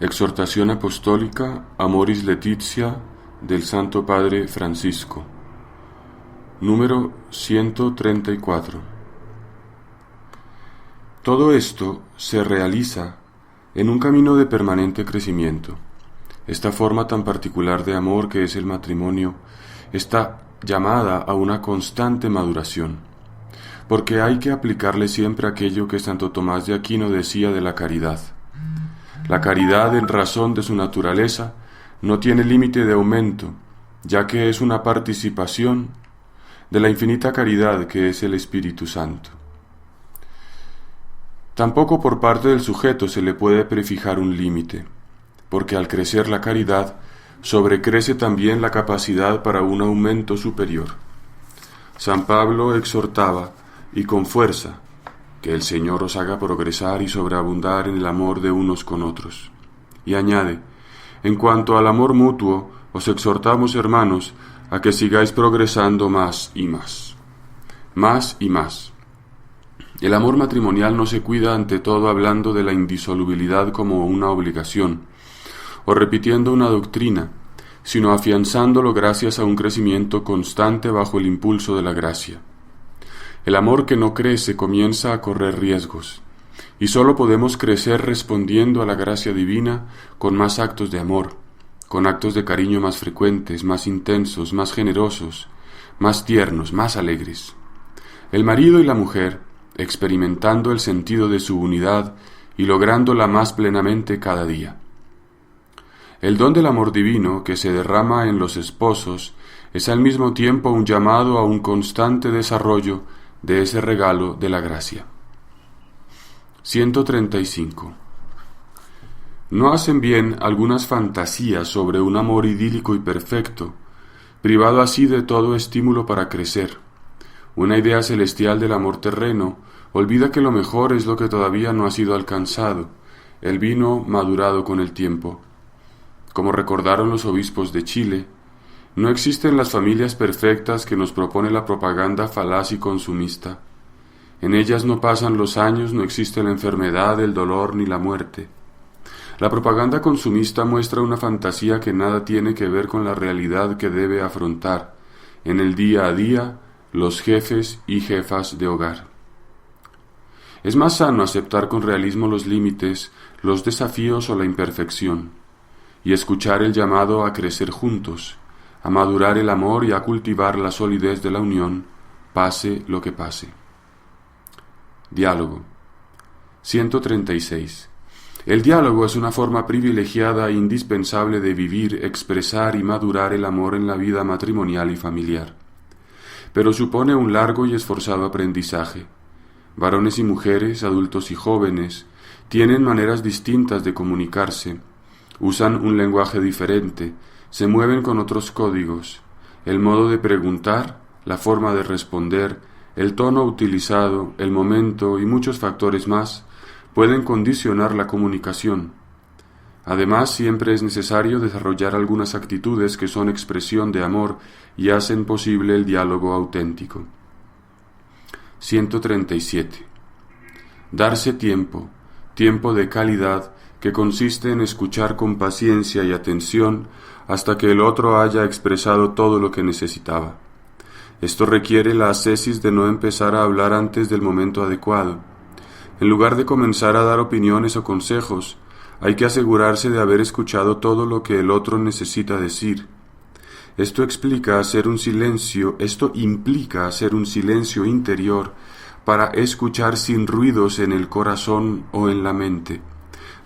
Exhortación Apostólica Amoris Laetitia del Santo Padre Francisco. Número 134. Todo esto se realiza en un camino de permanente crecimiento. Esta forma tan particular de amor que es el matrimonio está llamada a una constante maduración, porque hay que aplicarle siempre aquello que Santo Tomás de Aquino decía de la caridad. La caridad, en razón de su naturaleza, no tiene límite de aumento, ya que es una participación de la infinita caridad que es el Espíritu Santo. Tampoco por parte del sujeto se le puede prefijar un límite, porque al crecer la caridad, sobrecrece también la capacidad para un aumento superior. San Pablo exhortaba, y con fuerza, que el Señor os haga progresar y sobreabundar en el amor de unos con otros. Y añade, en cuanto al amor mutuo, os exhortamos, hermanos, a que sigáis progresando más y más. Más y más. El amor matrimonial no se cuida ante todo hablando de la indisolubilidad como una obligación, o repitiendo una doctrina, sino afianzándolo gracias a un crecimiento constante bajo el impulso de la gracia. El amor que no crece comienza a correr riesgos, y sólo podemos crecer respondiendo a la gracia divina con más actos de amor, con actos de cariño más frecuentes, más intensos, más generosos, más tiernos, más alegres. El marido y la mujer, experimentando el sentido de su unidad y lográndola más plenamente cada día. El don del amor divino que se derrama en los esposos es al mismo tiempo un llamado a un constante desarrollo de ese regalo de la gracia. 135. ¿No hacen bien algunas fantasías sobre un amor idílico y perfecto, privado así de todo estímulo para crecer? Una idea celestial del amor terreno olvida que lo mejor es lo que todavía no ha sido alcanzado, el vino madurado con el tiempo. Como recordaron los obispos de Chile, no existen las familias perfectas que nos propone la propaganda falaz y consumista. En ellas no pasan los años, no existe la enfermedad, el dolor ni la muerte. La propaganda consumista muestra una fantasía que nada tiene que ver con la realidad que debe afrontar, en el día a día, los jefes y jefas de hogar. Es más sano aceptar con realismo los límites, los desafíos o la imperfección, y escuchar el llamado a crecer juntos, a madurar el amor y a cultivar la solidez de la unión, pase lo que pase. Diálogo. 136. El diálogo es una forma privilegiada e indispensable de vivir, expresar y madurar el amor en la vida matrimonial y familiar. Pero supone un largo y esforzado aprendizaje. Varones y mujeres, adultos y jóvenes, tienen maneras distintas de comunicarse, usan un lenguaje diferente, se mueven con otros códigos. El modo de preguntar, la forma de responder, el tono utilizado, el momento y muchos factores más pueden condicionar la comunicación. Además, siempre es necesario desarrollar algunas actitudes que son expresión de amor y hacen posible el diálogo auténtico. 137. Darse tiempo, tiempo de calidad, que consiste en escuchar con paciencia y atención hasta que el otro haya expresado todo lo que necesitaba. Esto requiere la ascesis de no empezar a hablar antes del momento adecuado. En lugar de comenzar a dar opiniones o consejos, hay que asegurarse de haber escuchado todo lo que el otro necesita decir. Esto implica hacer un silencio interior para escuchar sin ruidos en el corazón o en la mente.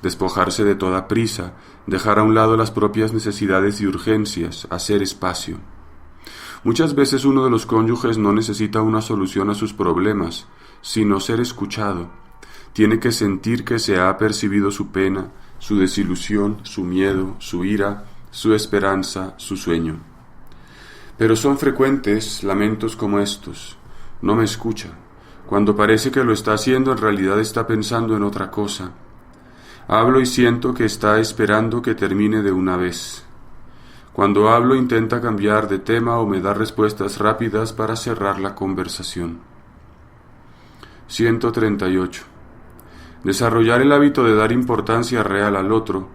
Despojarse de toda prisa, dejar a un lado las propias necesidades y urgencias, hacer espacio. Muchas veces uno de los cónyuges no necesita una solución a sus problemas, sino ser escuchado. Tiene que sentir que se ha percibido su pena, su desilusión, su miedo, su ira, su esperanza, su sueño. Pero son frecuentes lamentos como estos. No me escucha. Cuando parece que lo está haciendo, en realidad está pensando en otra cosa. Hablo y siento que está esperando que termine de una vez. Cuando hablo intenta cambiar de tema o me da respuestas rápidas para cerrar la conversación. 138. Desarrollar el hábito de dar importancia real al otro,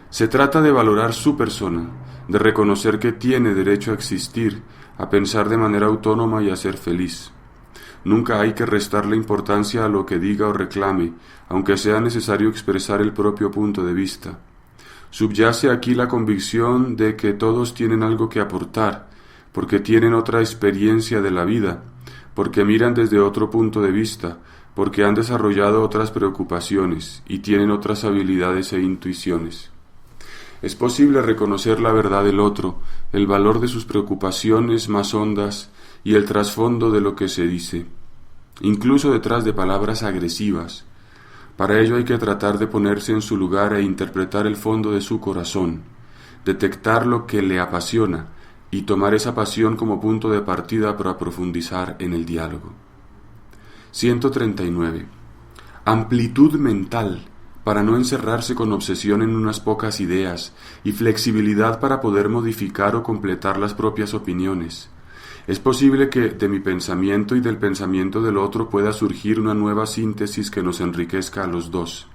Se trata de valorar su persona, de reconocer que tiene derecho a existir, a pensar de manera autónoma y a ser feliz. Nunca hay que restarle importancia a lo que diga o reclame, aunque sea necesario expresar el propio punto de vista. Subyace aquí la convicción de que todos tienen algo que aportar, porque tienen otra experiencia de la vida, porque miran desde otro punto de vista, porque han desarrollado otras preocupaciones y tienen otras habilidades e intuiciones. Es posible reconocer la verdad del otro, el valor de sus preocupaciones más hondas y el trasfondo de lo que se dice, incluso detrás de palabras agresivas. Para ello hay que tratar de ponerse en su lugar e interpretar el fondo de su corazón, detectar lo que le apasiona y tomar esa pasión como punto de partida para profundizar en el diálogo. 139. Amplitud mental para no encerrarse con obsesión en unas pocas ideas y flexibilidad para poder modificar o completar las propias opiniones. Es posible que de mi pensamiento y del pensamiento del otro pueda surgir una nueva síntesis que nos enriquezca a los dos.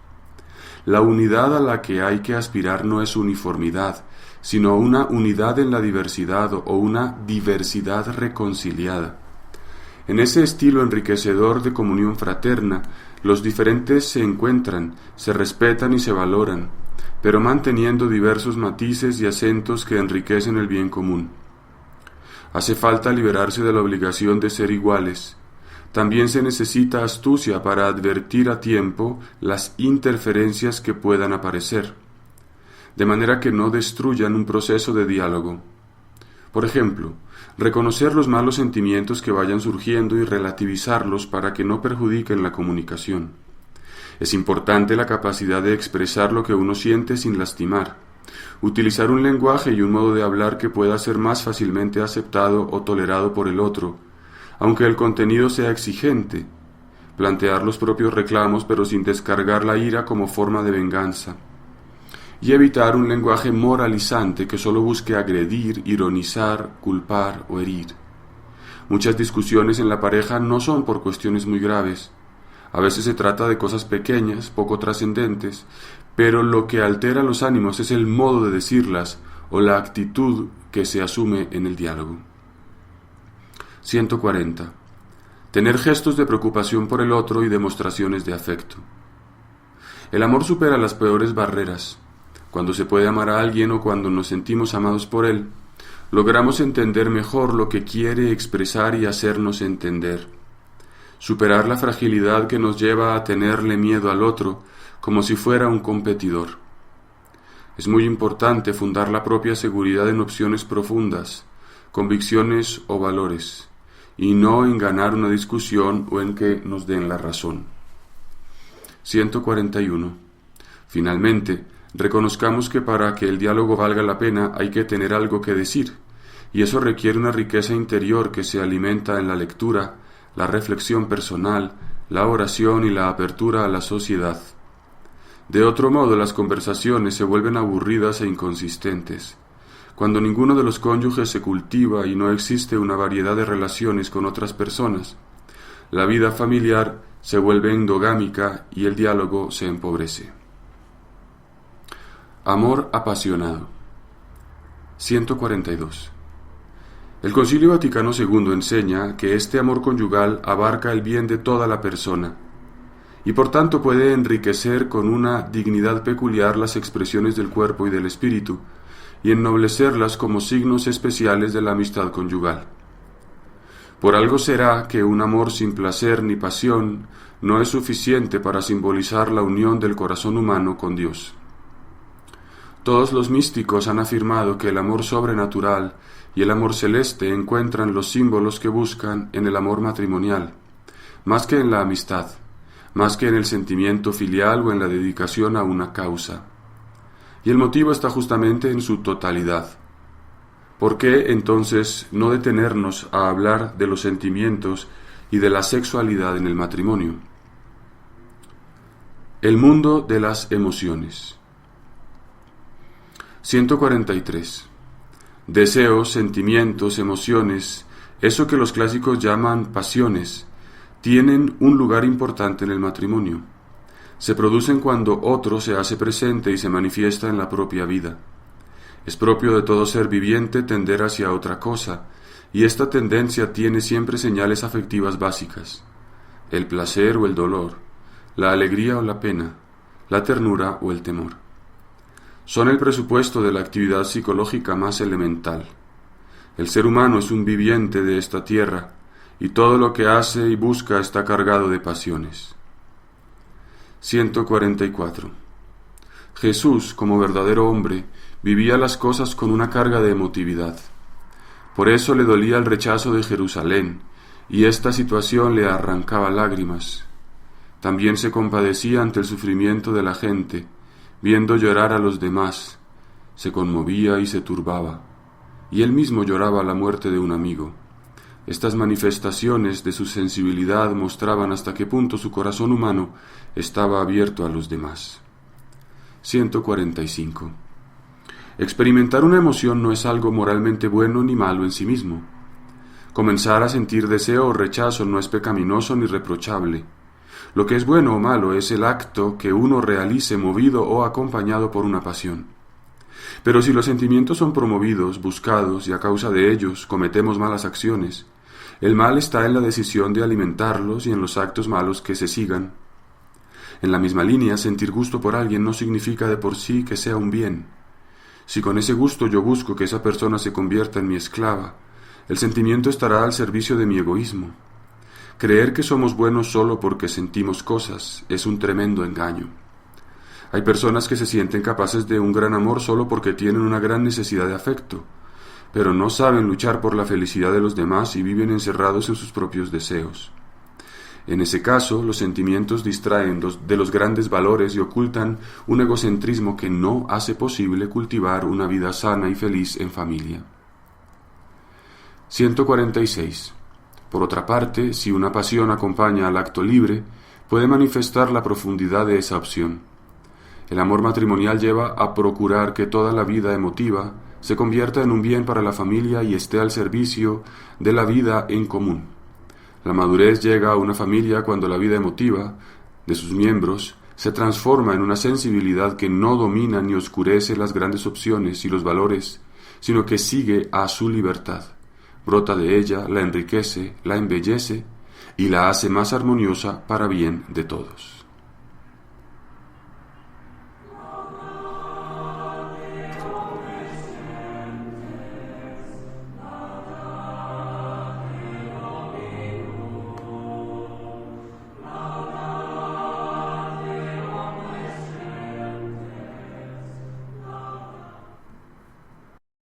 La unidad a la que hay que aspirar no es uniformidad, sino una unidad en la diversidad o una diversidad reconciliada. En ese estilo enriquecedor de comunión fraterna, los diferentes se encuentran, se respetan y se valoran, pero manteniendo diversos matices y acentos que enriquecen el bien común. Hace falta liberarse de la obligación de ser iguales. También se necesita astucia para advertir a tiempo las interferencias que puedan aparecer, de manera que no destruyan un proceso de diálogo. Por ejemplo, reconocer los malos sentimientos que vayan surgiendo y relativizarlos para que no perjudiquen la comunicación. Es importante la capacidad de expresar lo que uno siente sin lastimar, utilizar un lenguaje y un modo de hablar que pueda ser más fácilmente aceptado o tolerado por el otro, aunque el contenido sea exigente, plantear los propios reclamos pero sin descargar la ira como forma de venganza, y evitar un lenguaje moralizante que solo busque agredir, ironizar, culpar o herir. Muchas discusiones en la pareja no son por cuestiones muy graves. A veces se trata de cosas pequeñas, poco trascendentes, pero lo que altera los ánimos es el modo de decirlas o la actitud que se asume en el diálogo. 140. Tener gestos de preocupación por el otro y demostraciones de afecto. El amor supera las peores barreras. Cuando se puede amar a alguien o cuando nos sentimos amados por él, logramos entender mejor lo que quiere expresar y hacernos entender. Superar la fragilidad que nos lleva a tenerle miedo al otro como si fuera un competidor. Es muy importante fundar la propia seguridad en opciones profundas, convicciones o valores, y no en ganar una discusión o en que nos den la razón. 141. Finalmente, reconozcamos que para que el diálogo valga la pena hay que tener algo que decir, y eso requiere una riqueza interior que se alimenta en la lectura, la reflexión personal, la oración y la apertura a la sociedad. De otro modo, las conversaciones se vuelven aburridas e inconsistentes. Cuando ninguno de los cónyuges se cultiva y no existe una variedad de relaciones con otras personas, la vida familiar se vuelve endogámica y el diálogo se empobrece. Amor apasionado. 142. El Concilio Vaticano II enseña que este amor conyugal abarca el bien de toda la persona y por tanto puede enriquecer con una dignidad peculiar las expresiones del cuerpo y del espíritu y ennoblecerlas como signos especiales de la amistad conyugal. Por algo será que un amor sin placer ni pasión no es suficiente para simbolizar la unión del corazón humano con Dios. Todos los místicos han afirmado que el amor sobrenatural y el amor celeste encuentran los símbolos que buscan en el amor matrimonial, más que en la amistad, más que en el sentimiento filial o en la dedicación a una causa. Y el motivo está justamente en su totalidad. ¿Por qué, entonces, no detenernos a hablar de los sentimientos y de la sexualidad en el matrimonio? El mundo de las emociones. 143. Deseos, sentimientos, emociones, eso que los clásicos llaman pasiones, tienen un lugar importante en el matrimonio. Se producen cuando otro se hace presente y se manifiesta en la propia vida. Es propio de todo ser viviente tender hacia otra cosa, y esta tendencia tiene siempre señales afectivas básicas: el placer o el dolor, la alegría o la pena, la ternura o el temor. Son el presupuesto de la actividad psicológica más elemental. El ser humano es un viviente de esta tierra, y todo lo que hace y busca está cargado de pasiones. 144. Jesús, como verdadero hombre, vivía las cosas con una carga de emotividad. Por eso le dolía el rechazo de Jerusalén, y esta situación le arrancaba lágrimas. También se compadecía ante el sufrimiento de la gente, viendo llorar a los demás, se conmovía y se turbaba, y él mismo lloraba la muerte de un amigo. Estas manifestaciones de su sensibilidad mostraban hasta qué punto su corazón humano estaba abierto a los demás. 145. Experimentar una emoción no es algo moralmente bueno ni malo en sí mismo. Comenzar a sentir deseo o rechazo no es pecaminoso ni reprochable. Lo que es bueno o malo es el acto que uno realice movido o acompañado por una pasión. Pero si los sentimientos son promovidos, buscados, y a causa de ellos cometemos malas acciones, el mal está en la decisión de alimentarlos y en los actos malos que se sigan. En la misma línea, sentir gusto por alguien no significa de por sí que sea un bien. Si con ese gusto yo busco que esa persona se convierta en mi esclava, el sentimiento estará al servicio de mi egoísmo. Creer que somos buenos solo porque sentimos cosas es un tremendo engaño. Hay personas que se sienten capaces de un gran amor solo porque tienen una gran necesidad de afecto, pero no saben luchar por la felicidad de los demás y viven encerrados en sus propios deseos. En ese caso, los sentimientos distraen de los grandes valores y ocultan un egocentrismo que no hace posible cultivar una vida sana y feliz en familia. 146. Por otra parte, si una pasión acompaña al acto libre, puede manifestar la profundidad de esa opción. El amor matrimonial lleva a procurar que toda la vida emotiva se convierta en un bien para la familia y esté al servicio de la vida en común. La madurez llega a una familia cuando la vida emotiva de sus miembros se transforma en una sensibilidad que no domina ni oscurece las grandes opciones y los valores, sino que sigue a su libertad. Brota de ella, la enriquece, la embellece y la hace más armoniosa para bien de todos.